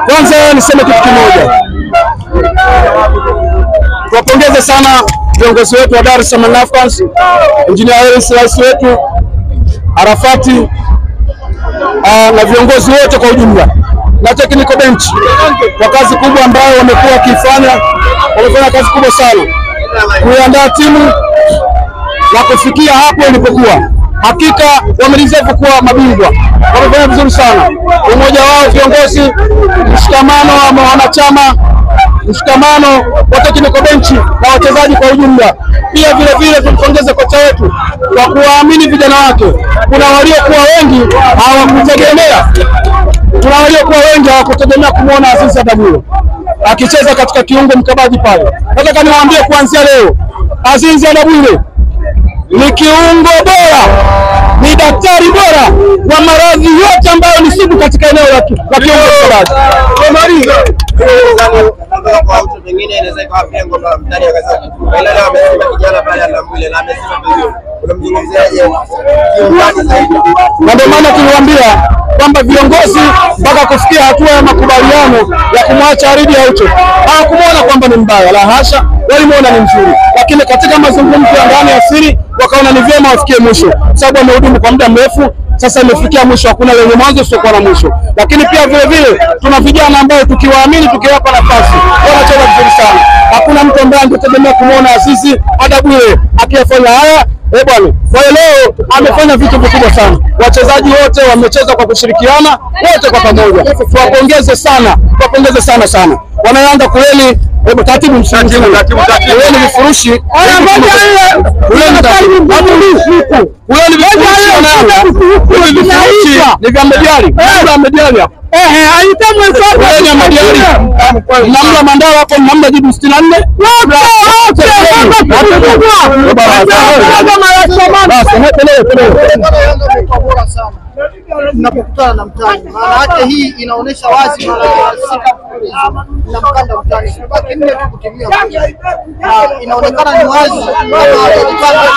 Kwanza niseme kitu kimoja. Tuwapongeze sana viongozi wetu wa Dar es Salaam Africans, Engineer Hersi rais wetu, Arafati na viongozi wote kwa ujumla na technical bench kwa kazi kubwa ambayo wamekuwa wakifanya. Wamefanya kazi kubwa sana kuandaa timu na kufikia hapo ilipokuwa. Hakika wamedeserve kuwa mabingwa. Wamefanya vizuri sana. Umoja wao viongozi, mshikamano wa wanachama, mshikamano wa technical bench na wachezaji kwa ujumla. Pia vile vile tumpongeze kocha wetu kwa kuwaamini vijana wake. Kuna waliokuwa wengi hawakutegemea kumuona Azizi Adabwile akicheza katika kiungo mkabaji pale. Nataka niwaambie kuanzia leo, Azizi Adabwile ni kiungo bora, ni daktari bora wa maradhi yote ambayo ni sugu katika eneo la kiungo mkabaji. Na ndio maana tuliwaambia kwamba viongozi mpaka kufikia hatua ya makubaliano ya kumwacha Aridi Aucho hawakumuona kwamba ni mbaya, la hasha, walimuona ni mzuri, lakini katika mazungumzo ya ndani ya siri wakaona ni vyema wafikie mwisho, sababu amehudumu kwa muda mrefu. Sasa imefikia mwisho, hakuna lenye mwanzo sio na mwisho. Lakini pia vile vile tuna vijana ambao tukiwaamini, tukiwapa nafasi wanacheza vizuri sana. Hakuna mtu ambaye angetegemea kumuona Azizi Adabwile akifanya haya. Bwana, kwa leo amefanya vitu vikubwa sana. Wachezaji wote wamecheza kwa kushirikiana, wote kwa pamoja. Tuwapongeze sana sana. Wanayanga kweli, taratibu mshangilie. Kweli vifurushi. Ni vya mediali. Namna Mandala hapo namna jibu 64. Mnapokutana na mtani, maana yake hii inaonesha wazi mara sita na mkanda mtani baki 4 tu kutimia. Inaonekana ni wazi kama watajipanga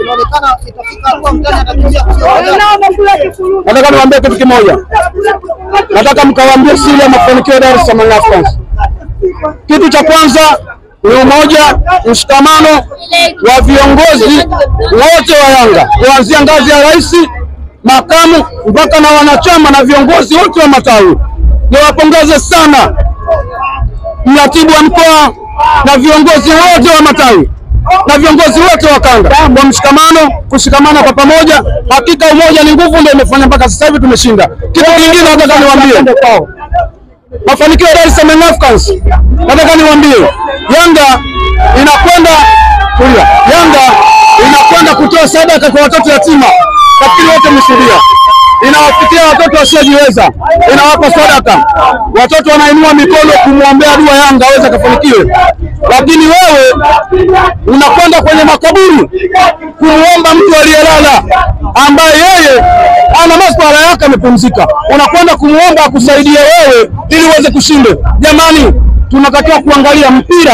inaonekana itafika hatua mtani atakimbia. Nataka niwaambie kitu kimoja. Nataka mkawaambie siri ya mafanikio ya Dar es Salaam Africans. Kitu cha kwanza ni umoja, mshikamano wa viongozi wote wa Yanga, kuanzia ngazi ya rais, makamu mpaka na wanachama na viongozi wote wa matawi. Niwapongeze sana mratibu wa mkoa na viongozi wote wa matawi na viongozi wote wa kanda kwa mshikamano, kushikamana kwa pamoja. Hakika umoja ni nguvu, ndio imefanya mpaka sasa hivi tumeshinda. Kitu kingine nataka niwaambie, mafanikio ya Dar es Salaam Africans, nataka niwaambie Yanga inakwenda kutoa sadaka kwa watoto yatima. Nafikiri wote mshuhudia. Inawafikia watoto wasiojiweza, inawapa sadaka. Watoto wanainua mikono kumwombea dua Yanga aweze kufanikiwa. Lakini wewe unakwenda kwenye makaburi kumuomba mtu aliyelala ambaye yeye ana masuala yake amepumzika. Unakwenda kumuomba akusaidie wewe ili uweze kushinda. Jamani, tunatakiwa kuangalia mpira.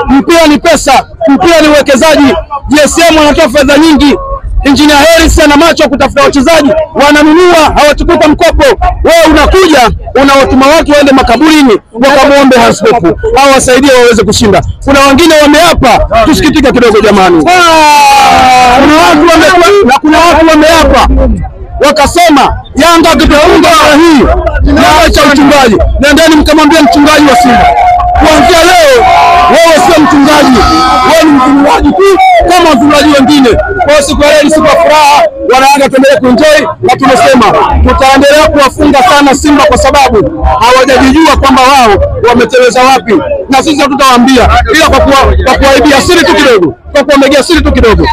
Mpira ni pesa, mpira ni uwekezaji. GSM wanatoa fedha nyingi. Engineer Hersi ana macho kutafuta wachezaji, wananunua, hawachukua mkopo. Wewe unakuja unawatuma watu waende makaburini wakamuombe Haspepu au wasaidie waweze kushinda. Kuna wengine wameapa, tusikitika kidogo jamani. Kuna watu wameapa wakasema Yanga kitaunga hii na cha uchungaji. Nendeni mkamwambia mchungaji wa Simba, kuanzia leo wewe sio mchungaji, wewe ni mchungaji tu kama wachungaji wengine. Kwa siku ya leo, siku ya furaha, Wanayanga tuendelee kuenjoy, na tumesema tutaendelea kuwafunga sana Simba kwa sababu hawajajijua kwamba wao wameteleza wapi, na sisi tutawaambia, ila kwa kuaibia siri tu kidogo, kwa kuomegea siri tu kidogo.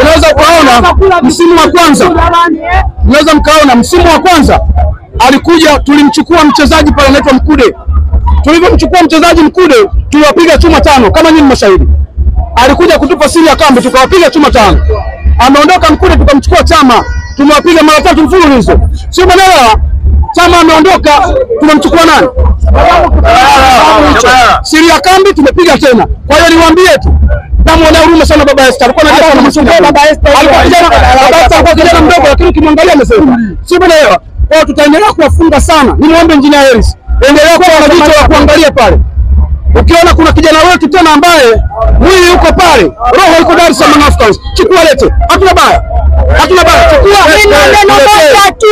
Unaweza kuona msimu wa kwanza alikuja, tulimchukua mchezaji pale anaitwa Mkude. Tulivyomchukua mchezaji Mkude, tuliwapiga chuma 5 kama nyinyi mashahidi. Alikuja kutupa siri ya kambi, tukawapiga chuma 5. Ameondoka Mkude, tukamchukua Chama, tumewapiga mara 3 mfululizo. Sio bwana, Chama ameondoka, tunamchukua nani? Siri ya kambi tumepiga tena. Kwa hiyo niwaambie tu, kama una huruma sana baba Esther. Alikuwa anajua baba Esther. Alikuwa kijana mdogo, lakini ukimwangalia amesema. Sio bwana, Kwa tutaendelea kuwafunga sana. Nimuombe Engineer Hersi, endelea kuwa na jicho la kuangalia pale. Ukiona kuna kijana wetu tena ambaye mwili yuko pale, roho iko Dar es Salaam Africans, chukua lete. Hatuna baya. Hatuna baya. Chukua. Mimi neno moja tu.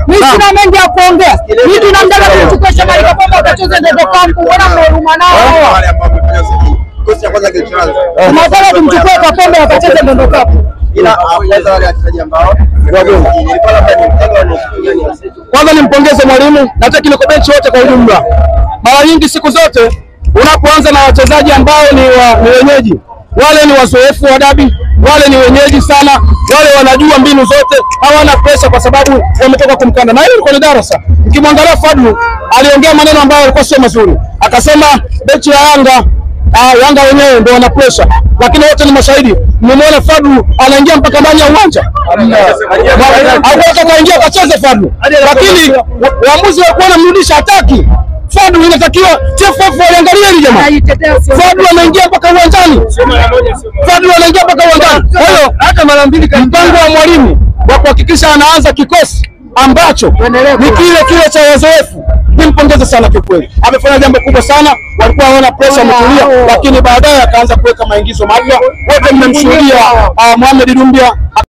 Mimi sina mengi ya kuongea. Mimi tunamtaka kumchukua Shomari Kapombe akacheze ndio kampu. Mbona mnaruma nao? Wale ambao wamefanya sisi. Kosi cha kwanza kilichoanza. Tunataka tumchukue Kapombe akacheze ndio kampu. Ila kwanza wale wachezaji ambao nilikuwa labda ni mtego ni kwanza nimpongeze mwalimu na technical bench wote kwa ujumla. Mara nyingi siku zote unapoanza na wachezaji ambao ni wenyeji, wale ni wazoefu wa dabi, wale ni wenyeji sana, wale wanajua mbinu zote, hawana pressure kwa sababu wametoka kumkanda. Na hilo liko ni darasa. Ukimwangalia Fadlu aliongea maneno ambayo yalikuwa sio mazuri. Akasema benchi ya Yanga wenyewe ndio wana pressure. Lakini wote ni mashahidi. Mmemwona Fadlu anaingia mpaka ndani ya uwanja. Hakuweza kaingia akacheze Fadlu. Lakini waamuzi walikuwa wanamrudisha hataki. Fadlu inatakiwa TFF waliangalia hili jamaa. Fadlu anaingia mpaka uwanjani. Fadlu anaingia mpaka uwanjani. Kwa hiyo hata mara mbili mpango wa mwalimu wa kuhakikisha anaanza kikosi ambacho ni kile cha wazoefu. Nimpongeze sana kwa kweli. Amefanya jambo kubwa sana. Walikuwa hawana pressure wametulia, lakini baadaye akaanza kuweka maingizo mapya. Wote mmemshuhudia Mohamed Dumbia